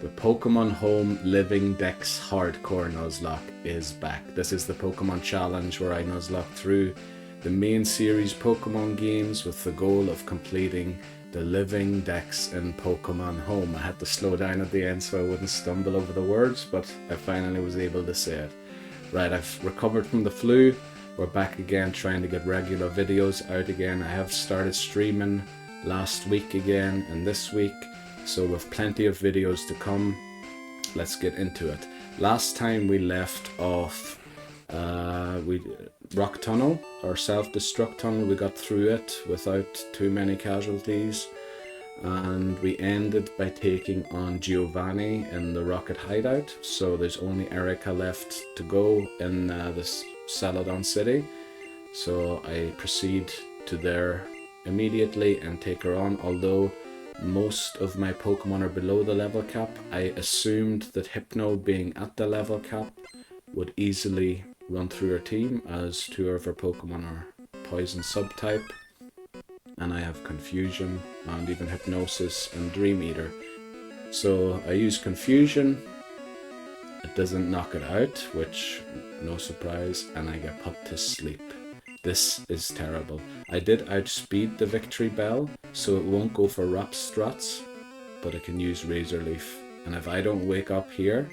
The Pokemon Home Living Dex Hardcore Nuzlocke is back. This is the Pokemon Challenge where I Nuzlocke through the main series Pokemon games with the goal of completing the Living Dex in Pokemon Home. I had to slow down at the end so I wouldn't stumble over the words, but I finally was able to say it. Right, I've recovered from the flu. We're back again trying to get regular videos out again. I have started streaming last week again and this week. So with plenty of videos to come, let's get into it. Last time we left off Rock Tunnel, or Self-Destruct Tunnel. We got through it without too many casualties. And we ended by taking on Giovanni in the Rocket Hideout. So there's only Erika left to go in this Celadon City. So I proceed to there immediately and take her on, although most of my Pokemon are below the level cap. I assumed that Hypno, being at the level cap, would easily run through her team, as two of her Pokemon are Poison subtype, and I have Confusion and even Hypnosis and Dream Eater. So I use Confusion, it doesn't knock it out, which no surprise, and I get put to sleep. This is terrible. I did outspeed the Victory Bell, so it won't go for Rap Strats, but it can use Razor Leaf. And if I don't wake up here,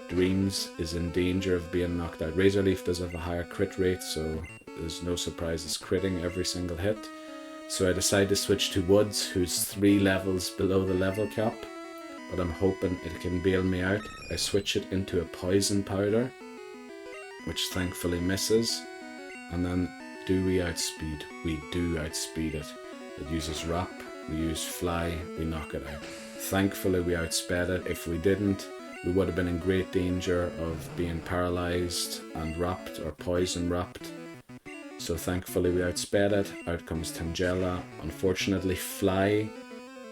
Dreams is in danger of being knocked out. Razor Leaf does have a higher crit rate, so there's no surprise it's critting every single hit. So I decide to switch to Woods, who's 3 levels below the level cap, but I'm hoping it can bail me out. I switch it into a Poison Powder, which thankfully misses. And then, do we outspeed? We do outspeed it. It uses Wrap, we use Fly, we knock it out. Thankfully we outsped it. If we didn't, we would have been in great danger of being paralyzed and wrapped, or poison wrapped. So thankfully we outsped it. Out comes Tangela. Unfortunately, Fly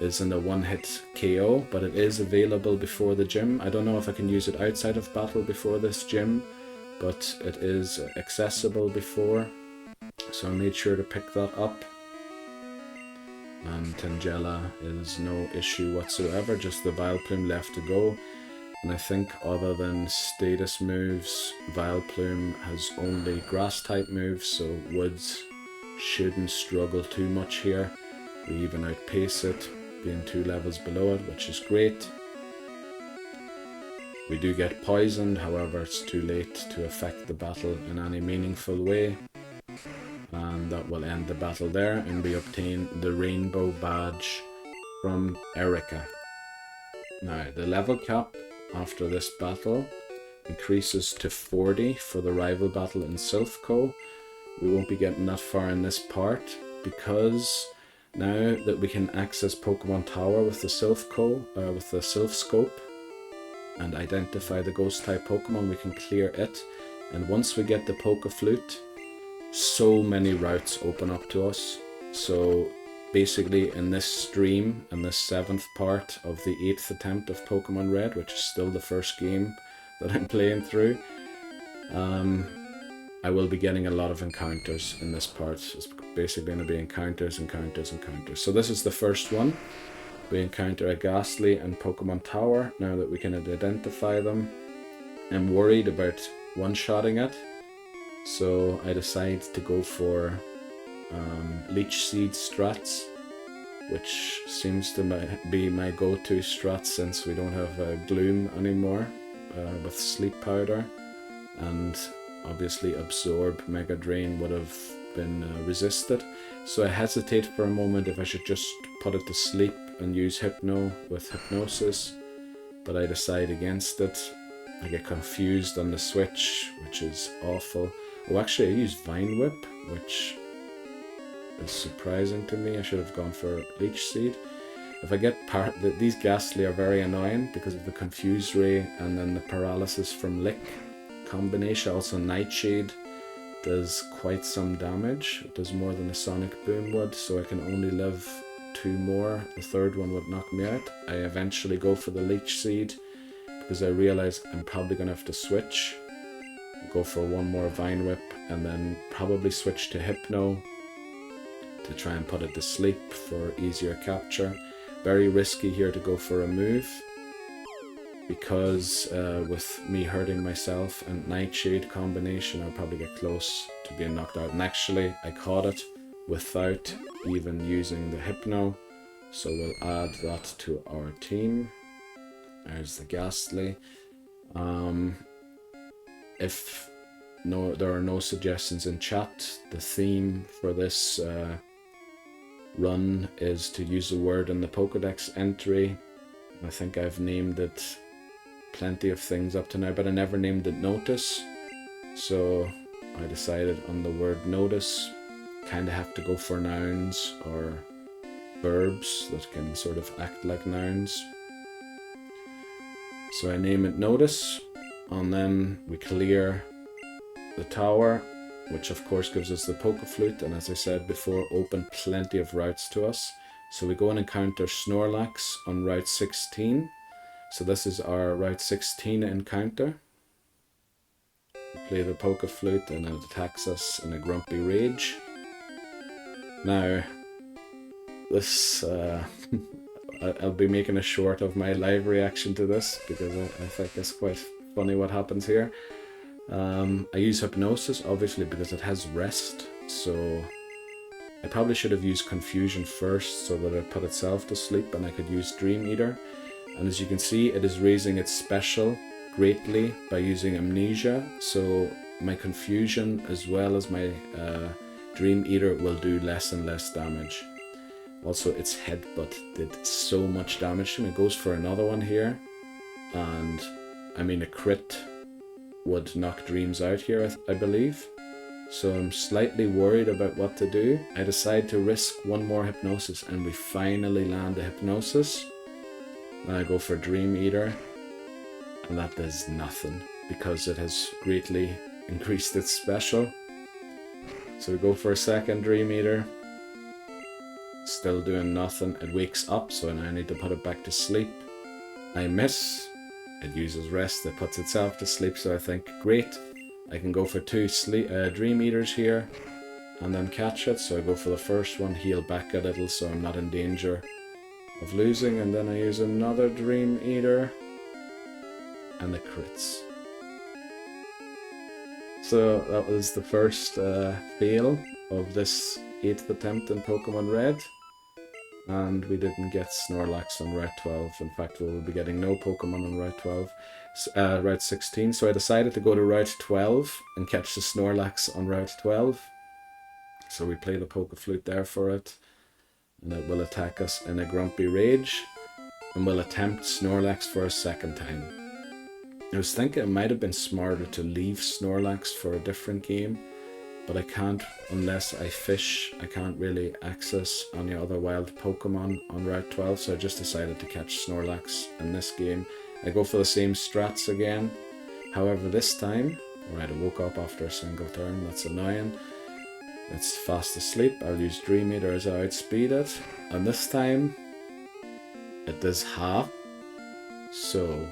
isn't a one-hit KO, but it is available before the gym. I don't know if I can use it outside of battle before this gym, but it is accessible before, so I made sure to pick that up. And Tangela is no issue whatsoever, just the Vileplume left to go. And I think other than status moves, Vileplume has only grass type moves, so Woods shouldn't struggle too much here. We even outpace it, being 2 levels below it, which is great. We do get poisoned, however it's too late to affect the battle in any meaningful way. And that will end the battle there, and we obtain the Rainbow Badge from Erika. Now, the level cap after this battle increases to 40 for the rival battle in Silphco. We won't be getting that far in this part, because now that we can access Pokémon Tower with the with the Silphscope, and identify the ghost type Pokemon, we can clear it. And once we get the PokéFlute, so many routes open up to us. So basically in this stream, in this 7th part of the 8th attempt of Pokemon Red, which is still the first game that I'm playing through, I will be getting a lot of encounters in this part. It's basically going to be encounters. So this is the first one. We encounter a Ghastly in Pokemon Tower. Now that we can identify them, I'm worried about one-shotting it, so I decide to go for Leech Seed strats, which seems to be my go-to strat since we don't have Gloom anymore with Sleep Powder, and obviously Absorb, Mega Drain would have been resisted. So I hesitate for a moment if I should just put it to sleep and use Hypno with Hypnosis, but I decide against it. I get confused on the switch, which is awful. Oh, actually I use Vine Whip, which is surprising to me. I should have gone for Leech Seed. If I get these Ghastly are very annoying because of the Confuse Ray and then the paralysis from Lick combination. Also Nightshade does quite some damage. It does more than a Sonic Boom would, so I can only live 2 more. The 3rd one would knock me out. I eventually go for the Leech Seed because I realize I'm probably going to have to switch. Go for 1 more Vine Whip and then probably switch to Hypno to try and put it to sleep for easier capture. Very risky here to go for a move. because with me hurting myself and Nightshade combination, I'll probably get close to being knocked out. And actually, I caught it without even using the Hypno, so we'll add that to our team. There's the Ghastly. If there are no suggestions in chat, the theme for this run is to use a word in the Pokédex entry. I think I've named it plenty of things up to now, but I never named it Notice. So I decided on the word Notice, kind of have to go for nouns or verbs that can sort of act like nouns. So I name it Notice, and then we clear the tower, which of course gives us the PokéFlute, and as I said before, open plenty of routes to us. So we go and encounter Snorlax on Route 16. So this is our Route 16 encounter. We play the PokéFlute and it attacks us in a grumpy rage. Now, this I'll be making a short of my live reaction to this because I think it's quite funny what happens here. I use Hypnosis obviously because it has rest, so I probably should have used Confusion first so that it put itself to sleep and I could use Dream Eater. And as you can see, it is raising its special greatly by using Amnesia, so my Confusion as well as my Dream Eater will do less and less damage. Also, its Headbutt did so much damage to me. It goes for another one here, and I mean a crit would knock Dreams out here, I believe. So I'm slightly worried about what to do. I decide to risk one more Hypnosis, and we finally land a Hypnosis. Then I go for Dream Eater, and that does nothing because it has greatly increased its special. So we go for a second Dream Eater. Still doing nothing. It wakes up, so now I need to put it back to sleep. I miss. It uses rest. It puts itself to sleep, so I think, great. I can go for two Dream Eaters here and then catch it. So I go for the first one, heal back a little so I'm not in danger of losing, and then I use another Dream Eater and it crits. So that was the first fail of this 8th attempt in Pokemon Red, and we didn't get Snorlax on Route 12. In fact, we will be getting no Pokemon on Route 12. Route 16, so I decided to go to Route 12 and catch the Snorlax on Route 12. So we play the PokéFlute there for it, and it will attack us in a grumpy rage, and we'll attempt Snorlax for a second time. I was thinking it might have been smarter to leave Snorlax for a different game, but I can't unless I fish. I can't really access any other wild Pokemon on Route 12, so I just decided to catch Snorlax in this game. I go for the same strats again. However, this time, alright, I woke up after a single turn, that's annoying. It's fast asleep. I'll use Dream Eater as I outspeed it. And this time, it does half. So,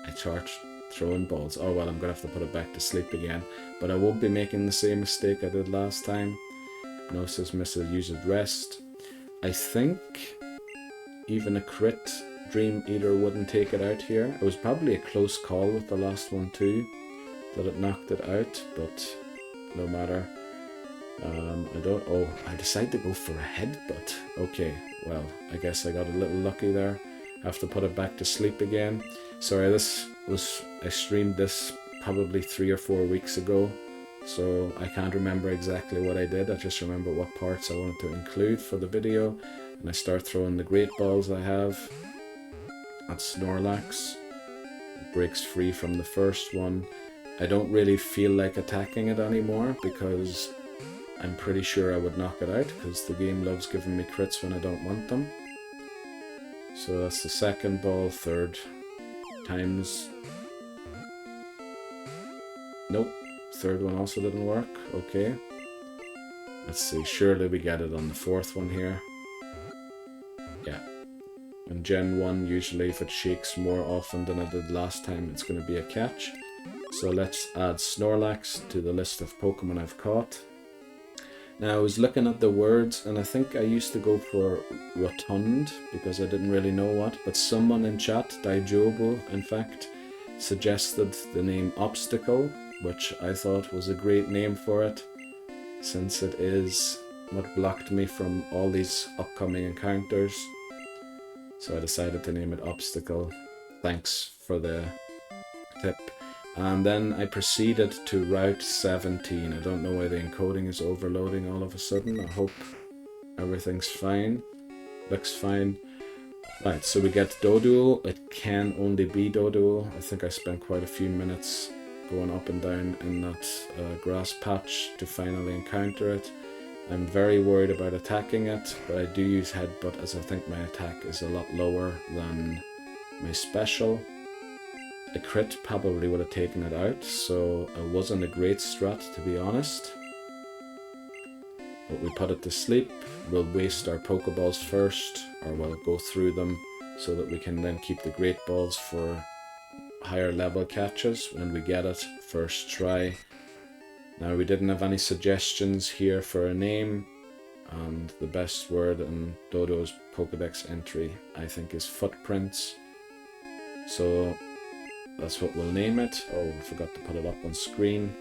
I charge throwing balls. Oh well, I'm going to have to put it back to sleep again. But I won't be making the same mistake I did last time. Hypnosis misses, uses rest. I think even a crit Dream Eater wouldn't take it out here. It was probably a close call with the last one too, that it knocked it out, but no matter. I decided to go for a Headbutt. Okay, well, I guess I got a little lucky there. I have to put it back to sleep again. Sorry, I streamed this probably 3 or 4 weeks ago, so I can't remember exactly what I did. I just remember what parts I wanted to include for the video, and I start throwing the Great Balls I have at Snorlax. It breaks free from the first one. I don't really feel like attacking it anymore because I'm pretty sure I would knock it out because the game loves giving me crits when I don't want them. So that's the second ball, third times. Nope, third one also didn't work. Okay. Let's see, surely we get it on the fourth one here. Yeah. In Gen 1, usually if it shakes more often than it did last time, it's going to be a catch. So let's add Snorlax to the list of Pokemon I've caught. Now I was looking at the words, and I think I used to go for rotund because I didn't really know what, but someone in chat, Daijobo in fact, suggested the name obstacle, which I thought was a great name for it, since it is what blocked me from all these upcoming encounters. So I decided to name it obstacle. Thanks for the tip. And then I proceeded to Route 17. I don't know why the encoding is overloading all of a sudden. I hope everything's fine. Looks fine. Right, so we get Doduo. It can only be Doduo. I think I spent quite a few minutes going up and down in that grass patch to finally encounter it. I'm very worried about attacking it, but I do use Headbutt as I think my attack is a lot lower than my special. A crit probably would have taken it out, so it wasn't a great strat to be honest. But we put it to sleep. We'll waste our Pokeballs first, or we'll go through them so that we can then keep the Great Balls for higher level catches when we get it first try. Now we didn't have any suggestions here for a name, and the best word in Dodo's Pokedex entry I think is footprints. So that's what we'll name it. Oh, I forgot to put it up on screen.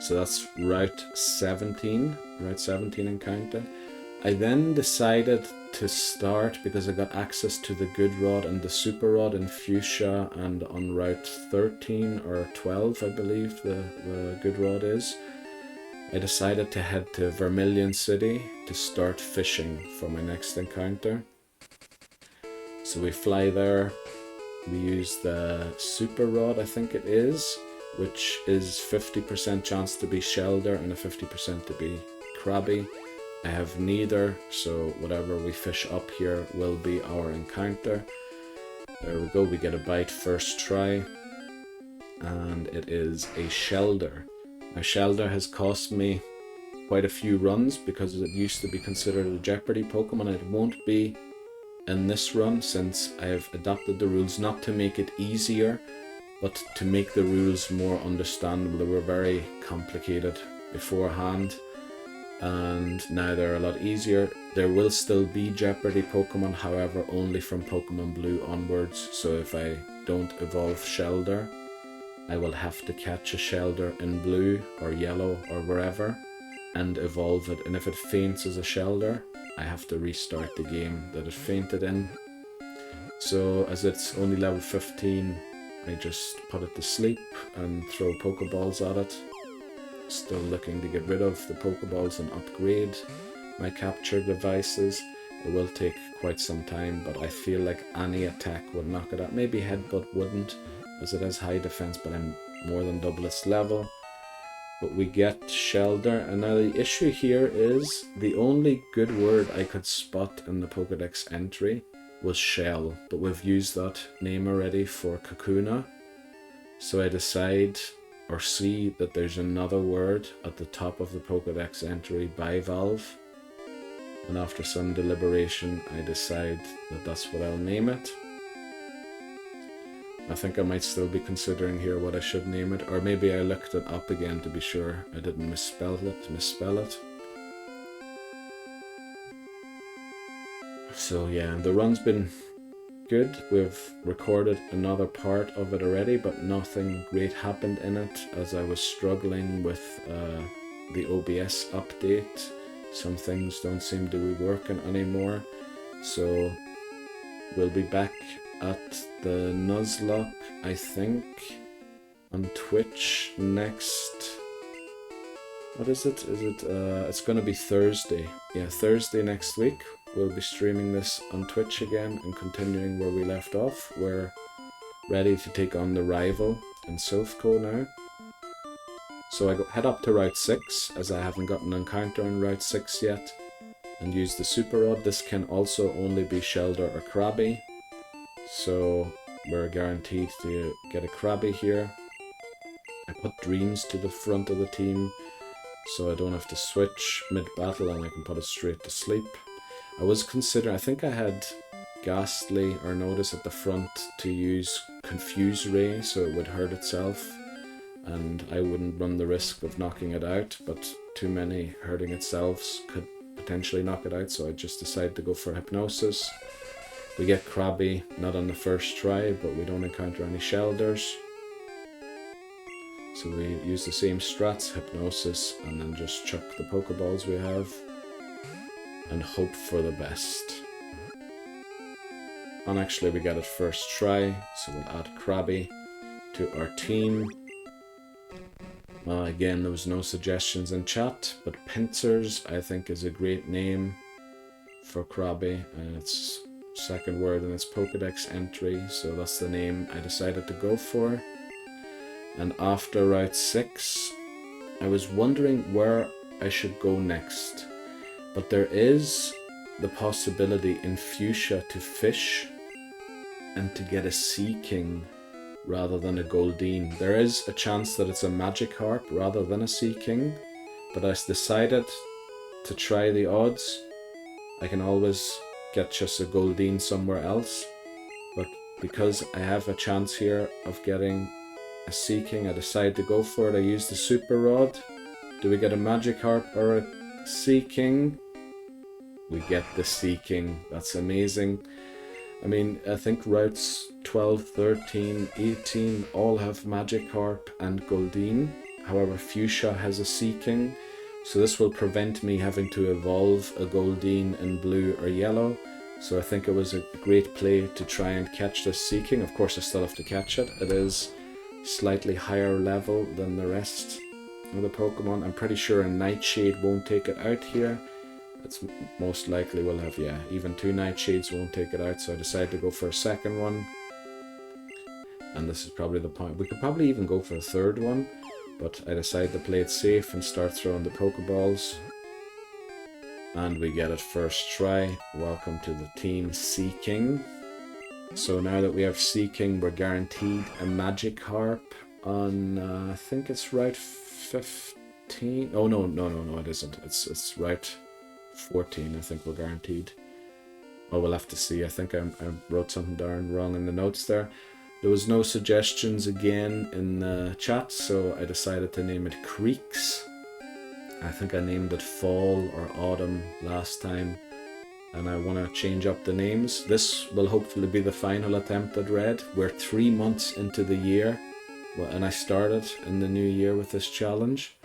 So that's Route 17 encounter. I then decided to start, because I got access to the Good Rod and the Super Rod in Fuchsia and on Route 13 or 12 I believe the Good Rod is. I decided to head to Vermillion City to start fishing for my next encounter. So we fly there. We use the Super Rod, I think it is, which is 50% chance to be Shelder and a 50% to be Krabby. I have neither, so whatever we fish up here will be our encounter. There we go, we get a bite first try, and it is a Shelder. Now Shelder has cost me quite a few runs because it used to be considered a Jeopardy Pokemon. It won't be in this run, since I have adapted the rules not to make it easier, but to make the rules more understandable. They were very complicated beforehand, and now they're a lot easier. There will still be Jeopardy Pokemon, however only from Pokemon Blue onwards, so if I don't evolve Shelder, I will have to catch a Shelder in Blue or Yellow or wherever and evolve it, and if it faints as a Shelder, I have to restart the game that it fainted in. So as it's only level 15, I just put it to sleep and throw Pokeballs at it. Still looking to get rid of the Pokeballs and upgrade my capture devices. It will take quite some time, but I feel like any attack would knock it out. Maybe Headbutt wouldn't, as it has high defense, but I'm more than double its level. But we get Shelder, and now the issue here is the only good word I could spot in the Pokedex entry was shell, but we've used that name already for Kakuna. So I decide, or see, that there's another word at the top of the Pokedex entry, bivalve, and after some deliberation I decide that that's what I'll name it. I think I might still be considering here what I should name it, or maybe I looked it up again to be sure I didn't misspell it. So yeah, the run's been good. We've recorded another part of it already, but nothing great happened in it as I was struggling with the OBS update. Some things don't seem to be working anymore, so we'll be back at the Nuzlocke, I think, on Twitch next. What is it? It's gonna be Thursday. Yeah, Thursday next week. We'll be streaming this on Twitch again and continuing where we left off. We're ready to take on the rival in Silphco now. So I head up to Route 6, as I haven't got an encounter on Route 6 yet, and use the Super Rod. This can also only be Shelder or Krabby, so we're guaranteed to get a Krabby here. I put Dreams to the front of the team, so I don't have to switch mid-battle and I can put it straight to sleep. I was considering, I think I had Ghastly or Notice at the front to use Confuse Ray so it would hurt itself and I wouldn't run the risk of knocking it out, but too many hurting itself could potentially knock it out, so I just decided to go for Hypnosis. We get Krabby, not on the first try, but we don't encounter any Shelders. So we use the same strats, Hypnosis, and then just chuck the Pokeballs we have and hope for the best. And actually we get it first try, so we'll add Krabby to our team. Well, again, there was no suggestions in chat, but Pincers I think is a great name for Krabby, and it's second word in its Pokedex entry, so that's the name I decided to go for. And after Route 6, I was wondering where I should go next, but there is the possibility in Fuchsia to fish and to get a Sea King rather than a Goldeen. There is a chance that it's a Magikarp rather than a Sea King, but I decided to try the odds. I can always get just a Goldeen somewhere else, but because I have a chance here of getting a Sea King, I decided to go for it. I used the Super Rod. Do we get a Magikarp or a Sea King? We get the Sea King. That's amazing. I mean, I think routes 12, 13, 18 all have Magikarp and Goldeen. However, Fuchsia has a Sea King, so this will prevent me having to evolve a Goldeen in blue or yellow. So I think it was a great play to try and catch this Sea King. Of course, I still have to catch it. It is slightly higher level than the rest of the Pokemon. I'm pretty sure a Nightshade won't take it out here. It's most likely will have, yeah, even 2 Nightshades won't take it out, so I decided to go for a second one. And this is probably the point. We could probably even go for a third one, but I decided to play it safe and start throwing the Pokeballs. And we get it first try. Welcome to the team Sea King. So now that we have Sea King, we're guaranteed a Magikarp on, I think it's Route 15. Oh, no, it isn't. It's Route 14, I think we're guaranteed. Oh, we'll have to see. I think I wrote something down wrong in the notes there. There was no suggestions again in the chat, so I decided to name it Creeks. I think I named it Fall or Autumn last time, and I want to change up the names. This will hopefully be the final attempt at Red. We're 3 months into the year, and I started in the new year with this challenge.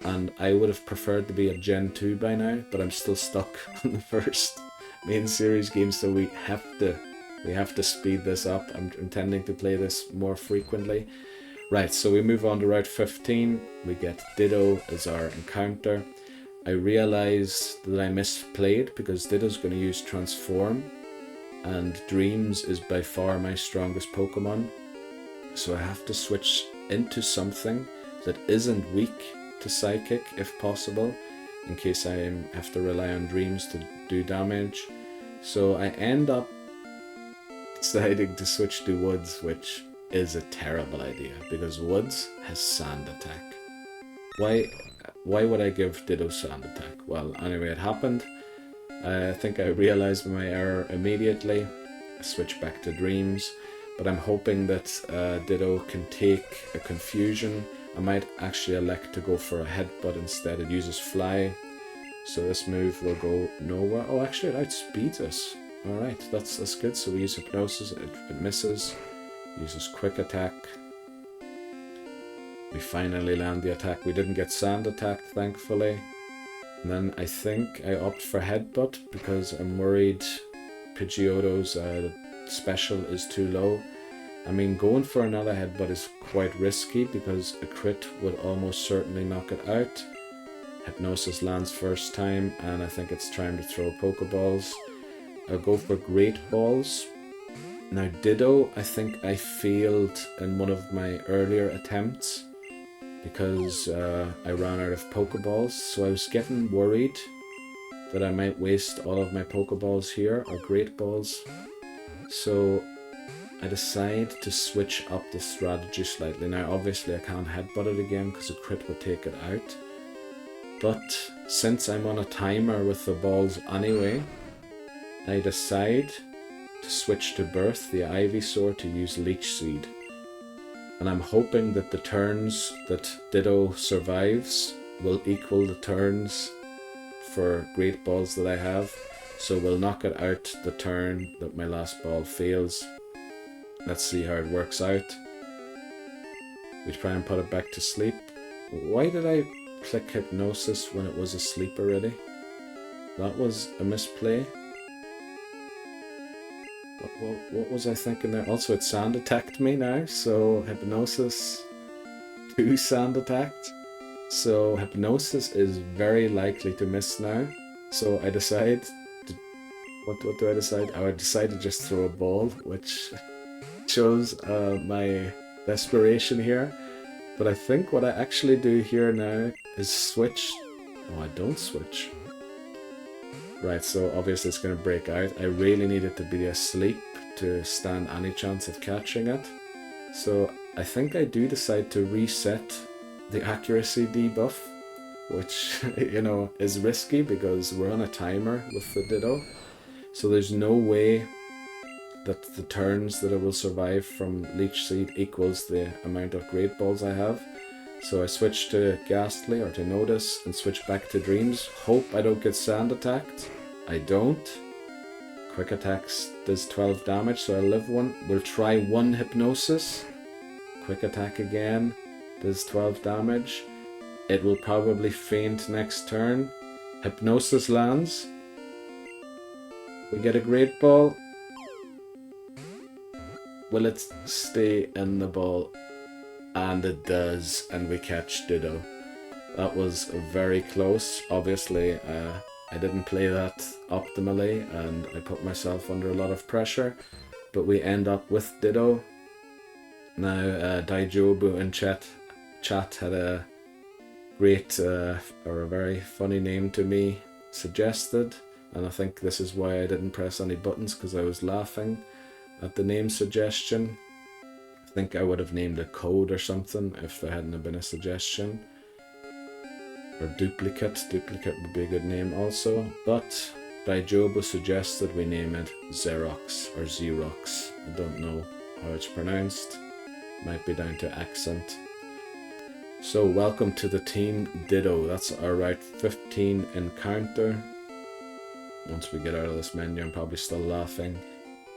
And I would have preferred to be at Gen 2 by now, but I'm still stuck on the first main series game, so we have to speed this up. I'm intending to play this more frequently. Right, so we move on to Route 15. We get Ditto as our encounter. I realized that I misplayed because Ditto's going to use Transform, and Dreams is by far my strongest Pokemon. So I have to switch into something that isn't weak to Psychic if possible, in case I have to rely on Dreams to do damage. So I end up deciding to switch to Woods, which is a terrible idea because Woods has Sand Attack. Why would I give Ditto Sand Attack? Well, anyway, it happened. I think I realized my error immediately. I switched back to Dreams, but I'm hoping that Ditto can take a Confusion. I might actually elect to go for a Headbutt instead. It uses Fly, so this move will go nowhere. Oh, actually it outspeeds us. Alright, that's good. So we use Hypnosis, it misses. Uses Quick Attack. We finally land the attack. We didn't get Sand Attack, thankfully. And then I think I opt for Headbutt because I'm worried Pidgeotto's special is too low. I mean, going for another Headbutt is quite risky because a crit would almost certainly knock it out. Hypnosis lands first time, and I think it's time to throw Pokeballs. I'll go for Great Balls. Now Ditto, I think I failed in one of my earlier attempts because I ran out of Pokeballs, so I was getting worried that I might waste all of my Pokeballs here, or Great Balls. So I decide to switch up the strategy slightly. Now obviously I can't Headbutt it again because a crit would take it out. But since I'm on a timer with the balls anyway, I decide to switch to Birth, the Ivysaur, to use Leech Seed. and I'm hoping that the turns that Ditto survives will equal the turns for Great Balls that I have. So we'll knock it out the turn that my last ball fails. Let's see how it works out. We try and put it back to sleep. Why did I click Hypnosis when it was asleep already? That was a misplay. What was I thinking there? Also, it sand attacked me now, so Hypnosis 2 sand attacked. So Hypnosis is very likely to miss now. So I decide to, what do I decide? I would decide to just throw a ball, which shows my desperation here. But I think what I actually do here now is switch. Oh, I don't switch. Right, so obviously it's going to break out. I really need it to be asleep to stand any chance of catching it. So I think I do decide to reset the accuracy debuff, which, you know, is risky because we're on a timer with the Ditto. So there's no way that the turns that it will survive from Leech Seed equals the amount of Great Balls I have. So I switch to Ghastly or to Notice and switch back to Dreams. Hope I don't get sand attacked. I don't. Quick Attacks does 12 damage, so I live one. We'll try one Hypnosis. Quick Attack again, does 12 damage. It will probably faint next turn. Hypnosis lands. We get a Great Ball. Will it stay in the ball? And it does, and we catch Ditto. That was very close. Obviously, I didn't play that optimally, and I put myself under a lot of pressure, but we end up with Ditto. Now, Daijobu in chat had a great, or a very funny name to me suggested, and I think this is why I didn't press any buttons, because I was laughing at the name suggestion. I think I would have named a code or something if there hadn't been a suggestion. Or Duplicate. Duplicate would be a good name also. But Daijobu suggested we name it Xerox or Xerox. I don't know how it's pronounced. Might be down to accent. So welcome to the team Ditto. That's our Route 15 encounter. Once we get out of this menu, I'm probably still laughing.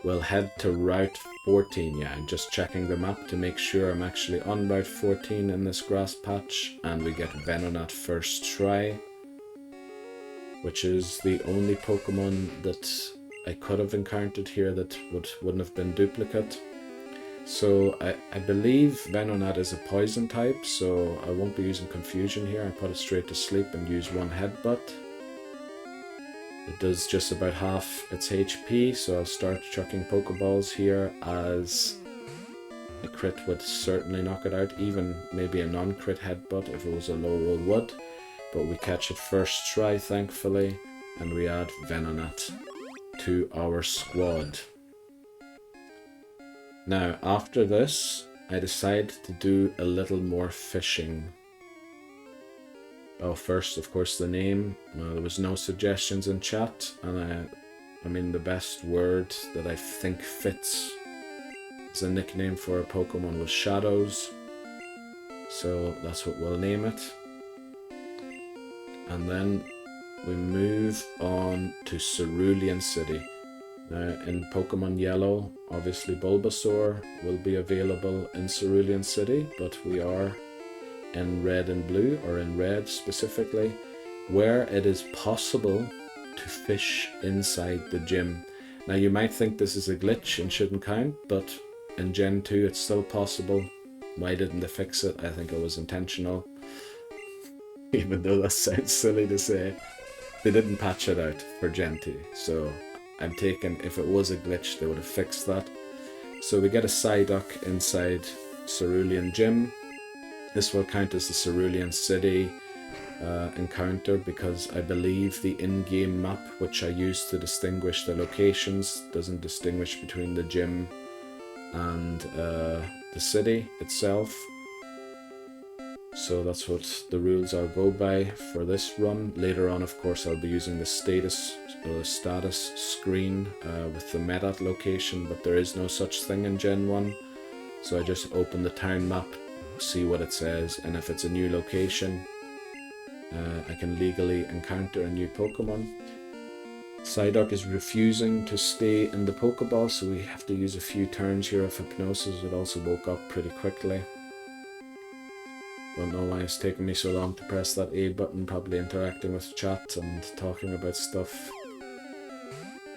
We'll head to Route 14. Yeah, I'm just checking the map to make sure I'm actually on Route 14 in this grass patch. And we get Venonat first try, which is the only Pokemon that I could have encountered here that wouldn't have been Duplicate. So I believe Venonat is a poison type, so I won't be using Confusion here. I put it straight to sleep and use one Headbutt. It does just about half its HP, so I'll start chucking Pokeballs here, as a crit would certainly knock it out, even maybe a non-crit Headbutt if it was a low roll would. But we catch it first try, thankfully, and we add Venonat to our squad. Now, after this, I decide to do a little more fishing. Oh, first, of course, the name. There was no suggestions in chat, and I mean, the best word that I think fits as a nickname for a Pokemon was Shadows. So that's what we'll name it. And then we move on to Cerulean City. Now, in Pokemon Yellow, obviously Bulbasaur will be available in Cerulean City, but we are in Red and Blue, or in Red specifically, where it is possible to fish inside the gym. Now, you might think this is a glitch and shouldn't count, but in Gen 2 it's still possible. Why didn't they fix it? I think it was intentional. Even though that sounds silly to say, they didn't patch it out for Gen 2. So I'm taking, if it was a glitch, they would have fixed that. So we get a Psyduck inside Cerulean Gym. This will count as the Cerulean City encounter, because I believe the in-game map, which I use to distinguish the locations, doesn't distinguish between the gym and the city itself. So that's what the rules I'll go by for this run. Later on, of course, I'll be using the status screen with the Medat location, but there is no such thing in Gen 1. So I just open the town map, see what it says, and if it's a new location, I can legally encounter a new Pokemon. Psyduck is refusing to stay in the Pokeball, so we have to use a few turns here of Hypnosis. It also woke up pretty quickly. Don't know why it's taking me so long to press that A button, probably interacting with chat and talking about stuff.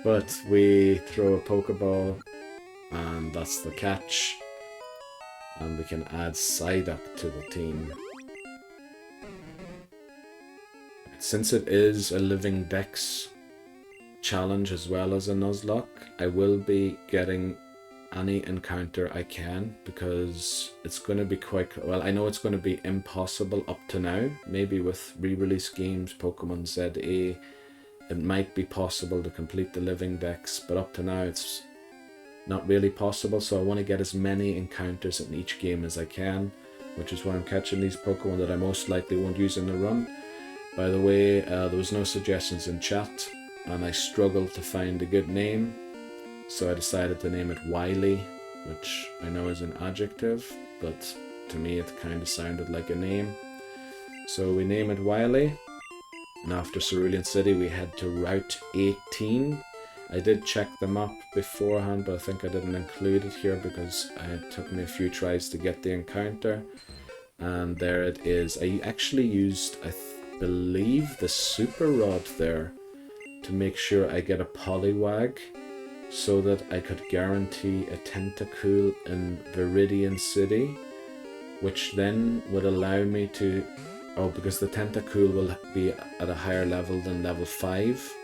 But we throw a Pokeball, and that's the catch. And we can add Psyduck to the team. Since it is a Living Dex challenge as well as a Nuzlocke, I will be getting any encounter I can, because it's going to be quite, well, I know it's going to be impossible up to now. Maybe with re-release games, Pokemon ZA, it might be possible to complete the Living Dex, but up to now it's not really possible, so I want to get as many encounters in each game as I can, which is why I'm catching these Pokemon that I most likely won't use in the run. By the way, there was no suggestions in chat, and I struggled to find a good name, so I decided to name it Wily, which I know is an adjective, but to me it kind of sounded like a name. So we name it Wily, and after Cerulean City we head to Route 18. I did check the map beforehand, but I think I didn't include it here because it took me a few tries to get the encounter. And there it is. I actually used, I believe, the Super Rod there to make sure I get a Poliwag, so that I could guarantee a Tentacool in Viridian City, which then would allow me to, oh, because the Tentacool will be at a higher level than level 5,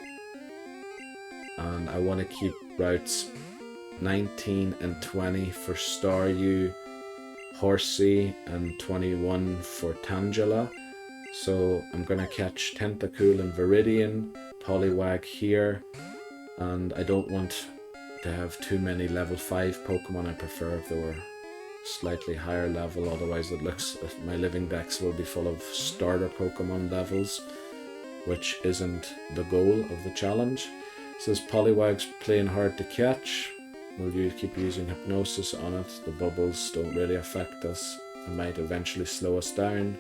and I want to keep routes 19 and 20 for Staryu, Horsey, and 21 for Tangela. So I'm going to catch Tentacool in Viridian, Poliwag here, and I don't want to have too many level 5 Pokemon. I prefer if they were slightly higher level, otherwise it looks my Living Dex will be full of starter Pokemon levels, which isn't the goal of the challenge. Says Poliwag's playing hard to catch. We'll keep using Hypnosis on it. The bubbles don't really affect us. It might eventually slow us down,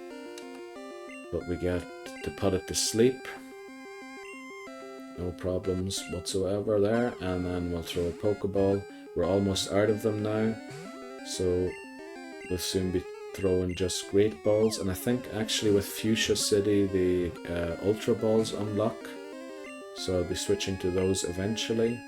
but we get to put it to sleep. No problems whatsoever there, and then we'll throw a Pokeball. We're almost out of them now, so we'll soon be throwing just Great Balls, and I think actually with Fuchsia City the Ultra Balls unlock, so I'll be switching to those eventually.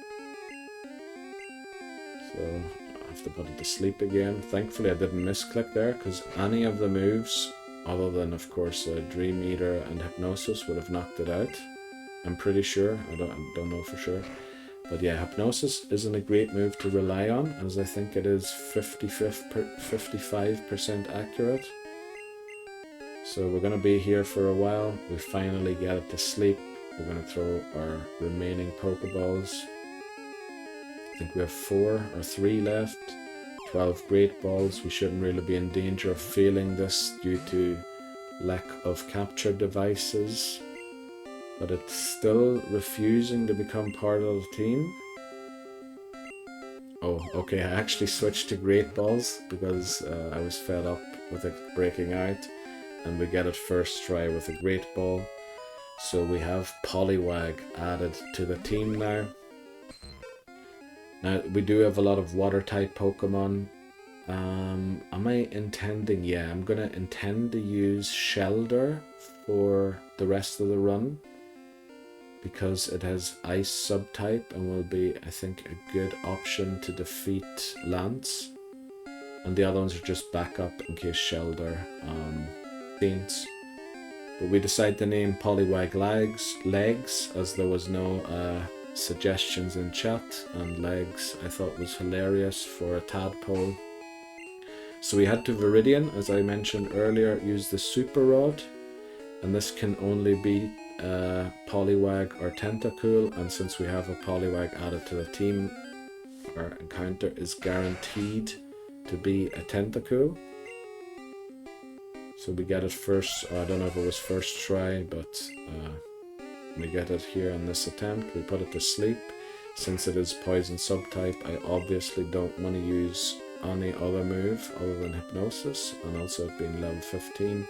So I have to put it to sleep again. Thankfully I didn't misclick there, because any of the moves, other than of course Dream Eater and Hypnosis, would have knocked it out. I'm pretty sure. I don't know for sure. But yeah, Hypnosis isn't a great move to rely on, as I think it is 55% accurate. So we're going to be here for a while. We finally get it to sleep. We're going to throw our remaining Pokeballs. I think we have 4 or 3 left. 12 Great Balls. We shouldn't really be in danger of failing this due to lack of capture devices. But it's still refusing to become part of the team. Oh, okay, I actually switched to Great Balls because I was fed up with it breaking out, and we get it first try with a Great Ball. So we have Poliwag added to the team now. Now, we do have a lot of Water-type Pokemon. Am I intending? Yeah, I'm going to intend to use Shelder for the rest of the run, because it has Ice subtype and will be, I think, a good option to defeat Lance. And the other ones are just backup in case Shelder faints. But we decided to name Poliwag Legs, as there was no suggestions in chat, and Legs I thought was hilarious for a tadpole. So we head to Viridian, as I mentioned earlier, use the Super Rod, and this can only be Poliwag or Tentacool, and since we have a Poliwag added to the team, our encounter is guaranteed to be a Tentacool. So we get it first, I don't know if it was first try, but we get it here in this attempt. We put it to sleep. Since it is poison subtype, I obviously don't want to use any other move other than Hypnosis, and also it being level 15.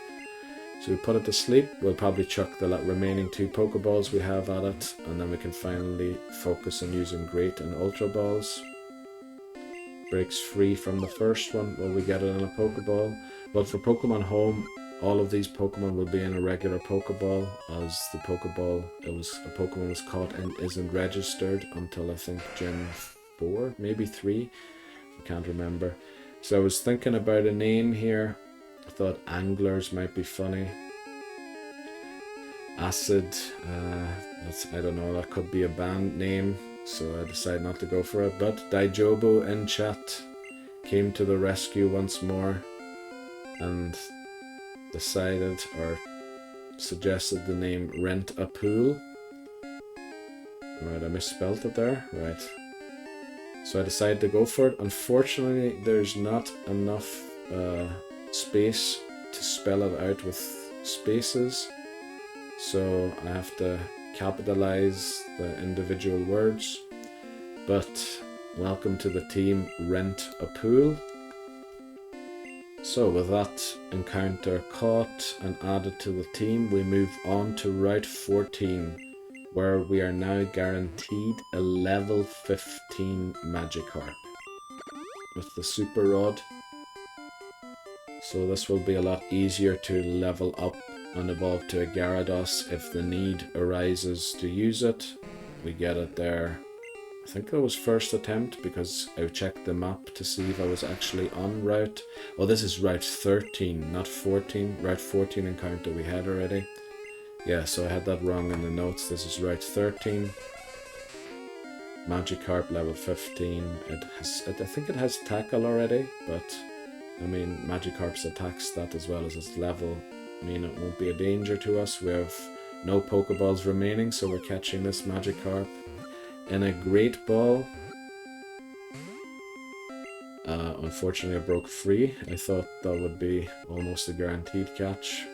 So we put it to sleep. We'll probably chuck the remaining 2 Pokeballs we have at it, and then we can finally focus on using Great and Ultra Balls. Breaks free from the first one. Will we get it in a Pokeball? But for Pokemon Home, all of these Pokemon will be in a regular Pokeball, as the Pokeball, a Pokemon was caught and isn't registered until I think Gen 4, maybe 3. I can't remember. So I was thinking about a name here. I thought Anglers might be funny. Acid, I don't know, that could be a band name, so I decided not to go for it. But Daijobu in chat came to the rescue once more and decided or suggested the name Rent a Pool. Right, I misspelled it there, right. So I decided to go for it. Unfortunately, there's not enough space to spell it out with spaces, so I have to capitalize the individual words. But welcome to the team, Rent a Pool. So with that encounter caught and added to the team, we move on to Route 14, where we are now guaranteed a level 15 Magikarp with the Super Rod. So this will be a lot easier to level up and evolve to a Gyarados if the need arises to use it. We get it there. I think that was first attempt because I checked the map to see if I was actually on route. Oh, this is Route 13, not 14. Route 14 encounter we had already. Yeah, so I had that wrong in the notes. This is Route 13. Magikarp level 15. I think it has tackle already, but I mean, Magikarp's attack stat as well as its level mean it won't be a danger to us. We have no Pokeballs remaining, so we're catching this Magikarp in a Great Ball. Unfortunately, I broke free. I thought that would be almost a guaranteed catch.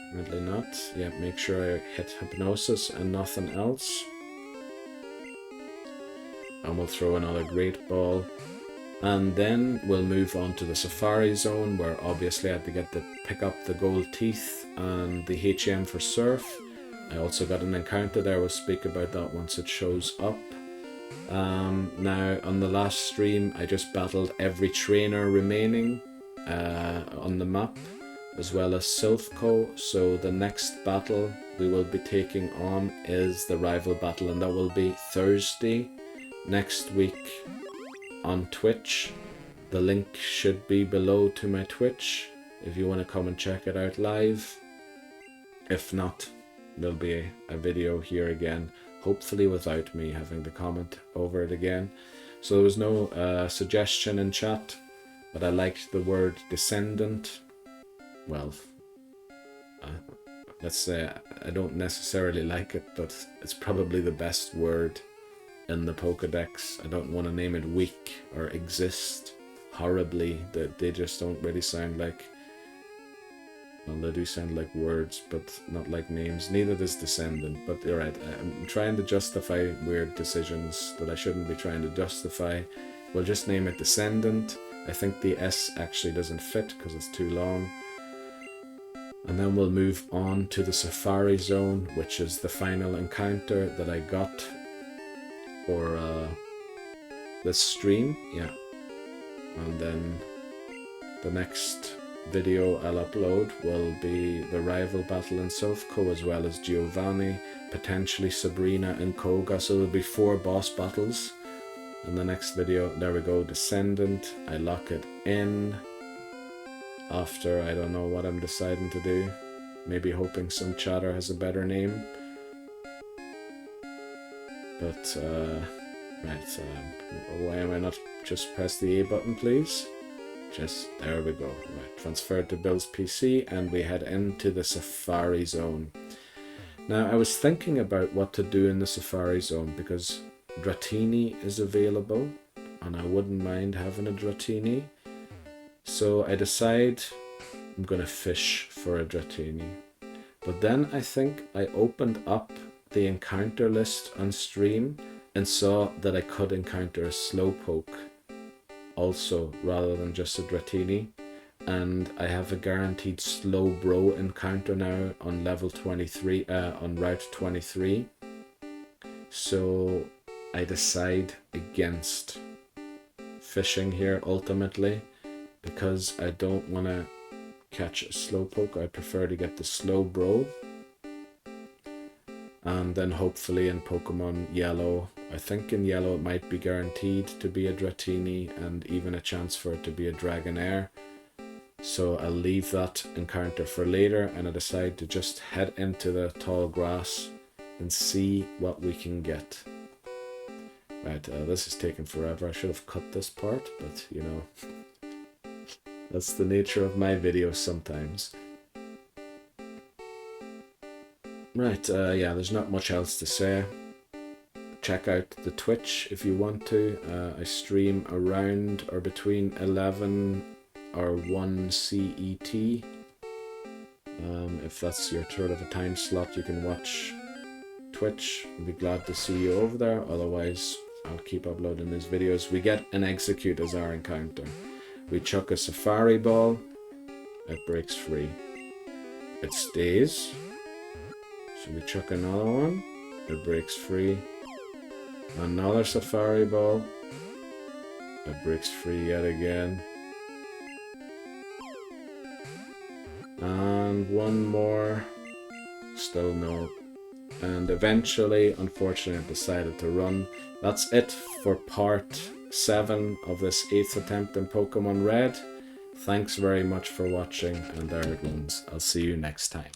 Apparently not. Yeah, make sure I hit Hypnosis and nothing else. And we'll throw another Great Ball. And then we'll move on to the Safari Zone, where obviously I had to pick up the Gold Teeth and the HM for Surf. I also got an encounter there. We'll speak about that once it shows up. Now, on the last stream, I just battled every trainer remaining on the map, as well as Silphco. So the next battle we will be taking on is the rival battle, and that will be Thursday next week on Twitch. The link should be below to my Twitch if you want to come and check it out live. If not, there'll be a video here again, hopefully without me having to comment over it again. So there was no suggestion in chat, but I liked the word Descendant. Well, let's say I don't necessarily like it, but it's probably the best word in the Pokedex. I don't want to name it Weak or Exist horribly. They just don't really sound like, well, they do sound like words, but not like names. Neither does Descendant, but you're right. I'm trying to justify weird decisions that I shouldn't be trying to justify. We'll just name it Descendant. I think the S actually doesn't fit because it's too long. And then we'll move on to the Safari Zone, which is the final encounter that I got for this stream. Yeah. And then the next video I'll upload will be the rival battle in Silphco, as well as Giovanni, potentially Sabrina and Koga. So there'll be 4 boss battles in the next video. There we go, Descendant. I lock it in after I don't know what I'm deciding to do. Maybe hoping some chatter has a better name. But right, why am I not just press the A button, please? Just, there we go. Right, transfer to Bill's PC and we head into the Safari Zone. Now, I was thinking about what to do in the Safari Zone because Dratini is available and I wouldn't mind having a Dratini. So I decide I'm gonna fish for a Dratini. But then I think I opened up the encounter list on stream and saw that I could encounter a Slowpoke also, rather than just a Dratini. And I have a guaranteed slow bro encounter now on level 23, on route 23. So I decide against fishing here ultimately, because I don't want to catch a Slowpoke. I prefer to get the slow bro. And then hopefully in Pokemon Yellow, I think in Yellow it might be guaranteed to be a Dratini and even a chance for it to be a Dragonair. So I'll leave that encounter for later, and I decide to just head into the tall grass and see what we can get. Right, this is taking forever. I should have cut this part, but you know, that's the nature of my videos sometimes. Right, yeah, there's not much else to say. Check out the Twitch if you want to. I stream around or between 11 or 1 CET. If that's your sort of a time slot, you can watch Twitch. I'll be glad to see you over there. Otherwise, I'll keep uploading these videos. We get an Execute as our encounter. We chuck a Safari Ball. It breaks free. It stays. So we chuck another one. It breaks free. Another Safari Ball. It breaks free yet again. And one more. Still no. And eventually, unfortunately, I decided to run. That's it for part 7 of this 8th attempt in Pokemon Red. Thanks very much for watching, and there it runs. I'll see you next time.